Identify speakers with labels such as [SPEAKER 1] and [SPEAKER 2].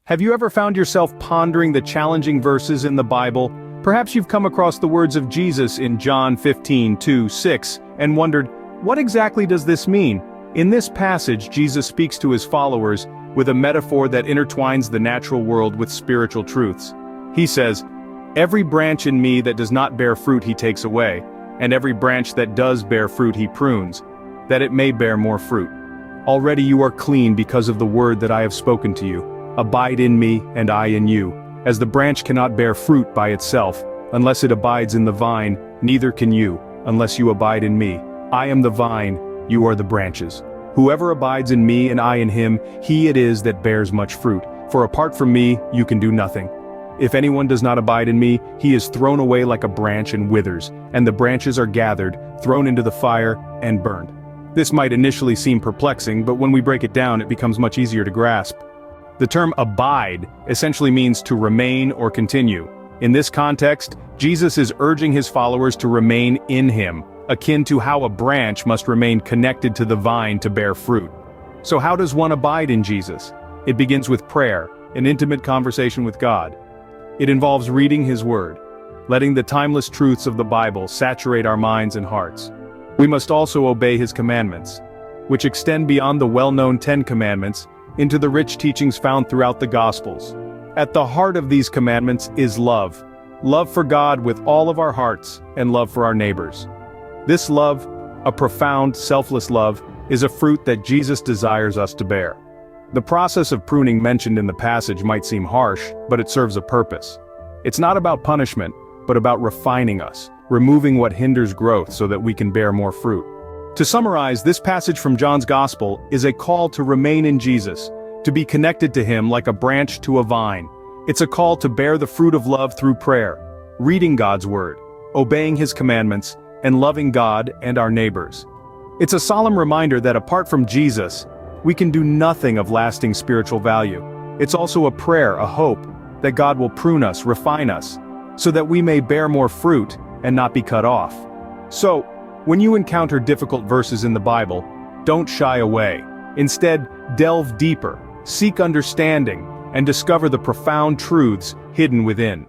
[SPEAKER 1] Have you ever found yourself pondering the challenging verses in the Bible? Perhaps you've come across the words of Jesus in John 15:2-6 and wondered, what exactly does this mean? In this passage, Jesus speaks to his followers with a metaphor that intertwines the natural world with spiritual truths. He says, "Every branch in me that does not bear fruit he takes away, and every branch that does bear fruit he prunes, that it may bear more fruit. Already you are clean because of the word that I have spoken to you. Abide in me, and I in you. As the branch cannot bear fruit by itself, unless it abides in the vine, neither can you, unless you abide in me. I am the vine, you are the branches. Whoever abides in me and I in him, he it is that bears much fruit. For apart from me, you can do nothing. If anyone does not abide in me, he is thrown away like a branch and withers, and the branches are gathered, thrown into the fire, and burned." This might initially seem perplexing, but when we break it down, it becomes much easier to grasp. The term abide essentially means to remain or continue. In this context, Jesus is urging his followers to remain in him, akin to how a branch must remain connected to the vine to bear fruit. So how does one abide in Jesus? It begins with prayer, an intimate conversation with God. It involves reading his word, letting the timeless truths of the Bible saturate our minds and hearts. We must also obey his commandments, which extend beyond the well-known 10 Commandments into the rich teachings found throughout the Gospels. At the heart of these commandments is love. Love for God with all of our hearts, and love for our neighbors. This love, a profound, selfless love, is a fruit that Jesus desires us to bear. The process of pruning mentioned in the passage might seem harsh, but it serves a purpose. It's not about punishment, but about refining us, removing what hinders growth so that we can bear more fruit. To summarize, this passage from John's Gospel is a call to remain in Jesus, to be connected to him like a branch to a vine. It's a call to bear the fruit of love through prayer, reading God's word, obeying his commandments, and loving God and our neighbors. It's a solemn reminder that apart from Jesus, we can do nothing of lasting spiritual value. It's also a prayer, a hope, that God will prune us, refine us, so that we may bear more fruit and not be cut off. So, when you encounter difficult verses in the Bible, don't shy away. Instead, delve deeper, seek understanding, and discover the profound truths hidden within.